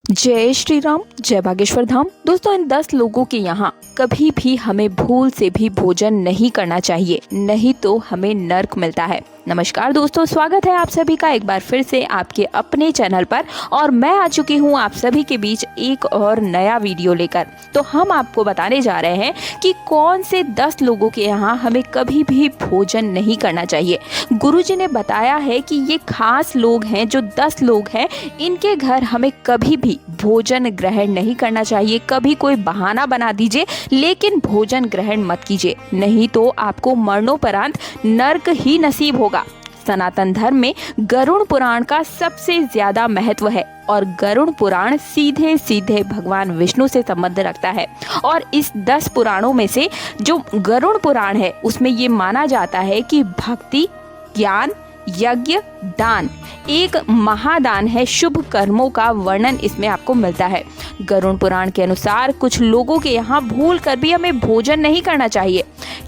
जय श्री राम, जय बागेश्वर धाम। दोस्तों, इन 10 लोगों के यहाँ कभी भी हमें भूल से भी भोजन नहीं करना चाहिए, नहीं तो हमें नर्क मिलता है। नमस्कार दोस्तों, स्वागत है आप सभी का एक बार फिर से आपके अपने चैनल पर। और मैं आ चुकी हूँ आप सभी के बीच एक और नया वीडियो लेकर। तो हम आपको बताने जा रहे हैं कि कौन से 10 लोगों के यहाँ हमें कभी भी भोजन नहीं करना चाहिए। गुरुजी ने बताया है कि ये खास लोग हैं, जो 10 लोग हैं, इनके घर हमें कभी भी भोजन ग्रहण नहीं करना चाहिए। कभी कोई बहाना बना दीजिए, लेकिन भोजन ग्रहण मत कीजिए, नहीं तो आपको मरणोपरांत नर्क ही नसीब होगा। सनातन धर्म में गरुड़ पुराण का सबसे ज्यादा महत्व है और गरुड़ पुराण सीधे सीधे भगवान विष्णु से संबंध रखता है। और इस 10 पुराणों में से जो गरुड़ पुराण है, उसमें ये माना जाता है कि भक्ति, ज्ञान, यज्ञ, दान एक महादान है। शुभ कर्मों का वर्णन इसमें आपको मिलता है। गरुड़ पुराण के अनुसार कुछ लोगों के यहाँ भूल कर भी हमें भोजन नहीं करना चाहिए।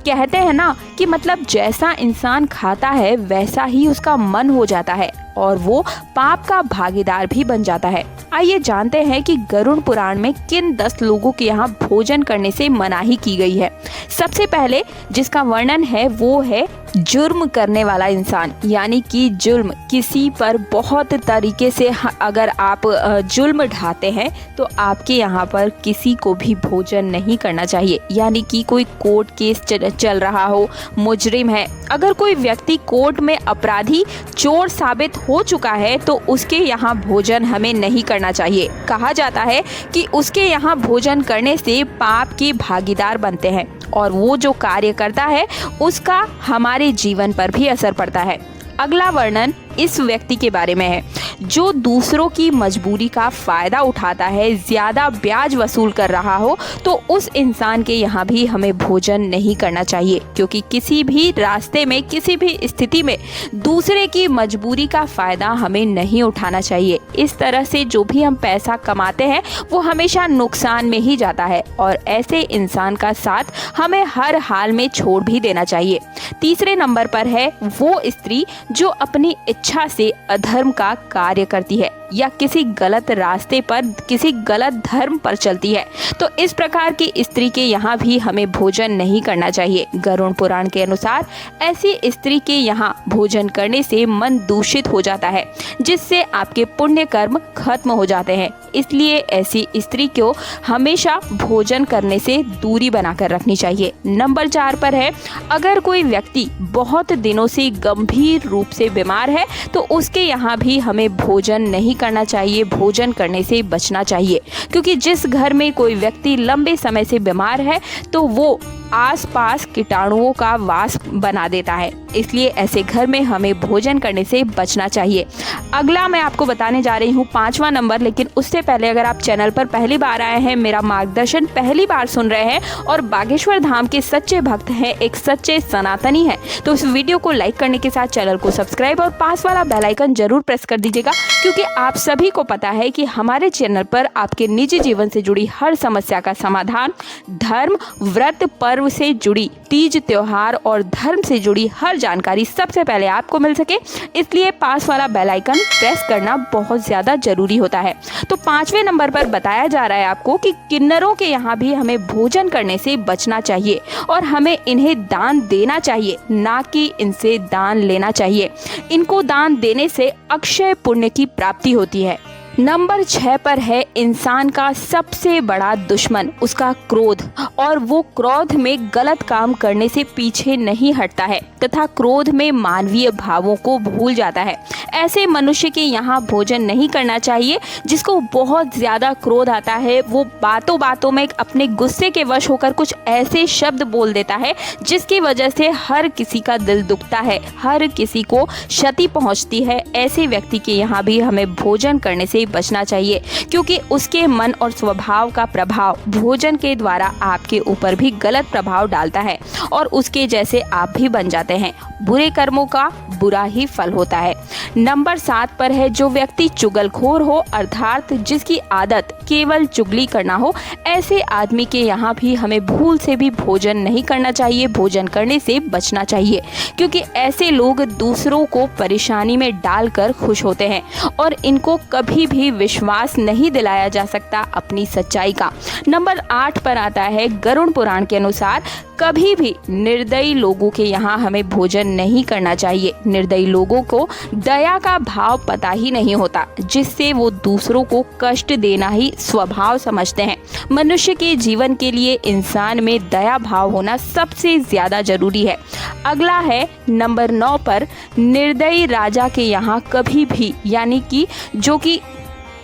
कहते हैं ना कि मतलब जैसा इंसान खाता है वैसा ही उसका मन हो जाता है और वो पाप का भागीदार भी बन जाता है। आइए जानते हैं कि गरुड़ पुराण में किन 10 लोगों के यहाँ भोजन करने से मनाही की गई है। सबसे पहले जिसका वर्णन है वो है जुर्म करने वाला इंसान, यानी कि जुर्म किसी पर बहुत तरीके से अगर आप जुल्म ढाते हैं तो आपके यहाँ पर किसी को भी भोजन नहीं करना चाहिए। यानी कि कोई कोर्ट केस चल रहा हो, मुजरिम है, अगर कोई व्यक्ति कोर्ट में अपराधी चोर साबित हो चुका है तो उसके यहाँ भोजन हमें नहीं करना चाहिए। कहा जाता है कि उसके यहाँ भोजन करने से पाप के भागीदार बनते हैं और वो जो कार्य करता है उसका हमारे जीवन पर भी असर पड़ता है। अगला वर्णन इस व्यक्ति के बारे में है जो दूसरों की मजबूरी का फायदा उठाता है, ज्यादा ब्याज वसूल कर रहा हो, तो उस इंसान के यहाँ भी हमें भोजन नहीं करना चाहिए। क्योंकि किसी भी रास्ते में, किसी भी स्थिति में दूसरे की मजबूरी का फायदा हमें नहीं उठाना चाहिए। इस तरह से जो भी हम पैसा कमाते हैं वो हमेशा नुकसान में ही जाता है और ऐसे इंसान का साथ हमें हर हाल में छोड़ भी देना चाहिए। तीसरे नंबर पर है वो स्त्री जो अपनी इच्छा से अधर्म का कार्य करती है या किसी गलत रास्ते पर, किसी गलत धर्म पर चलती है, तो इस प्रकार की स्त्री के यहाँ भी हमें भोजन नहीं करना चाहिए। गरुड़ पुराण के अनुसार ऐसी स्त्री के यहाँ भोजन करने से मन दूषित हो जाता है, जिससे आपके पुण्य कर्म खत्म हो जाते हैं। इसलिए ऐसी स्त्री को हमेशा भोजन करने से दूरी बनाकर रखनी चाहिए। नंबर 4 पर है अगर कोई व्यक्ति बहुत दिनों से गंभीर रूप से बीमार है तो उसके यहाँ भी हमें भोजन नहीं करना चाहिए, भोजन करने से बचना चाहिए। क्योंकि जिस घर में कोई व्यक्ति लंबे समय से बीमार है तो वो आसपास कीटाणुओं का वास बना देता है, इसलिए ऐसे घर में हमें भोजन करने से बचना चाहिए। अगला मैं आपको बताने जा रही हूँ 5वां नंबर, लेकिन उससे पहले अगर आप चैनल पर पहली बार आए हैं, मेरा मार्गदर्शन पहली बार सुन रहे हैं और बागेश्वर धाम के सच्चे भक्त हैं, एक सच्चे सनातनी हैं, तो इस वीडियो को लाइक करने के साथ चैनल को सब्सक्राइब और पास वाला बेल आइकन जरूर प्रेस कर दीजिएगा। क्योंकि आप सभी को पता है कि हमारे चैनल पर आपके निजी जीवन से जुड़ी हर समस्या का समाधान, धर्म, व्रत, पर्व से जुड़ी, तीज त्योहार और धर्म से जुड़ी हर जानकारी सबसे पहले आपको मिल सके, इसलिए पास वाला बेल आइकन प्रेस करना बहुत ज्यादा जरूरी होता है। तो 5वें नंबर पर बताया जा रहा है आपको कि किन्नरों के यहाँ भी हमें भोजन करने से बचना चाहिए और हमें इन्हें दान देना चाहिए, ना कि इनसे दान लेना चाहिए। इनको दान देने से अक्षय पुण्य की प्राप्ति होती है। नंबर 6 पर है इंसान का सबसे बड़ा दुश्मन उसका क्रोध, और वो क्रोध में गलत काम करने से पीछे नहीं हटता है तथा क्रोध में मानवीय भावों को भूल जाता है। ऐसे मनुष्य के यहाँ भोजन नहीं करना चाहिए जिसको बहुत ज्यादा क्रोध आता है। वो बातों बातों में अपने गुस्से के वश होकर कुछ ऐसे शब्द बोल देता है जिसकी वजह से हर किसी का दिल दुखता है, हर किसी को क्षति पहुँचती है। ऐसे व्यक्ति के यहाँ भी हमें भोजन करने से बचना चाहिए, क्योंकि उसके मन और स्वभाव का प्रभाव भोजन के द्वारा आपके ऊपर भी गलत प्रभाव डालता है और उसके जैसे आप भी बन जाते हैं। बुरे कर्मों का बुरा ही फल होता है। नंबर 7 पर है जो व्यक्ति चुगलखोर हो, अर्थात जिसकी आदत केवल चुगली करना हो, ऐसे आदमी के यहाँ भी हमें भूल से भी भोजन नहीं करना चाहिए, भोजन करने से बचना चाहिए, क्योंकि ऐसे लोग दूसरों को परेशानी में डालकर खुश होते हैं और इनको कभी भी विश्वास नहीं दिलाया जा सकता अपनी सच्चाई का। नंबर 8 पर आता है गरुड़ पुराण के अनुसार कभी भी निर्दयी लोगों के यहाँ हमें भोजन नहीं करना चाहिए। निर्दयी लोगों को दया का भाव पता ही नहीं होता, जिससे वो दूसरों को कष्ट देना ही स्वभाव समझते हैं। मनुष्य के जीवन के लिए इंसान में दया भाव होना सबसे ज्यादा जरूरी है। अगला है नंबर 9 पर निर्दयी राजा के यहाँ कभी भी, यानी कि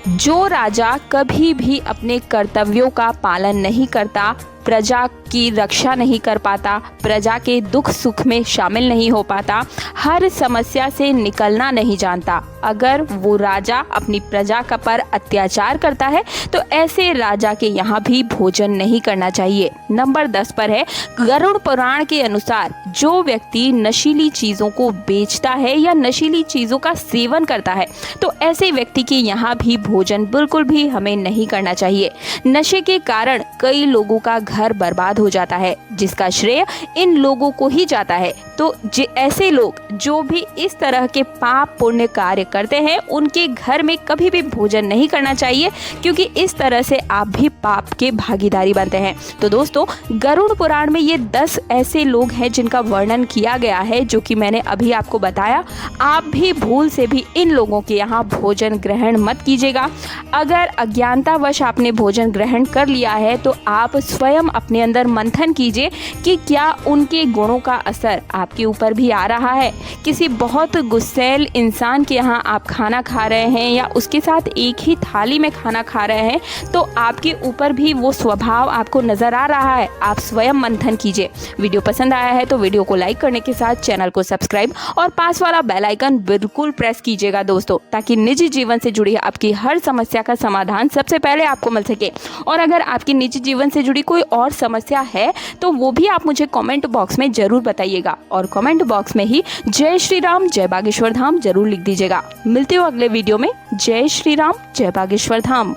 जो राजा कभी भी अपने कर्तव्यों का पालन नहीं करता, प्रजा की रक्षा नहीं कर पाता, प्रजा के दुख सुख में शामिल नहीं हो पाता, हर समस्या से निकलना नहीं जानता, अगर वो राजा अपनी प्रजा का पर अत्याचार करता है तो ऐसे राजा के यहाँ भी भोजन नहीं करना चाहिए। नंबर 10 पर है गरुड़ पुराण के अनुसार जो व्यक्ति नशीली चीजों को बेचता है या नशीली चीजों का सेवन करता है तो ऐसे व्यक्ति के यहाँ भी भोजन बिल्कुल भी हमें नहीं करना चाहिए। नशे के कारण कई लोगों का घर बर्बाद हो जाता है, जिसका श्रेय इन लोगों को ही जाता है। तो ऐसे लोग जो भी इस तरह के पाप पुण्य कार्य करते हैं उनके घर में कभी भी भोजन नहीं करना चाहिए, क्योंकि इस तरह से आप भी पाप के भागीदारी बनते हैं। तो दोस्तों, गरुड़ पुराण में ये 10 ऐसे लोग हैं जिनका वर्णन किया गया है, जो कि मैंने अभी आपको बताया। आप भी भूल से भी इन लोगों के यहाँ भोजन ग्रहण मत कीजिएगा। अगर अज्ञानतावश आपने भोजन ग्रहण कर लिया है तो आप स्वयं अपने अंदर मंथन कीजिए कि क्या उनके गुणों का असर आपके ऊपर भी आ रहा है। किसी बहुत गुस्सैल इंसान के यहाँ आप खाना खा रहे हैं या उसके साथ एक ही थाली में खाना खा रहे हैं तो आपके ऊपर भी वो स्वभाव आपको नजर आ रहा है। आप स्वयं मंथन कीजिए। वीडियो पसंद आया है तो वीडियो को लाइक करने के साथ चैनल को सब्सक्राइब और पास वाला बेल आइकन बिल्कुल प्रेस कीजिएगा दोस्तों, ताकि निजी जीवन से जुड़ी आपकी हर समस्या का समाधान सबसे पहले आपको मिल सके। और अगर आपकी निजी जीवन से जुड़ी कोई और समस्या है तो वो भी आप मुझे कमेंट बॉक्स में जरूर बताइएगा, और कमेंट बॉक्स में ही जय श्री राम जय बागेश्वर धाम जरूर लिख दीजिएगा। मिलते हो अगले वीडियो में। जय श्री राम जय बागेश्वर धाम।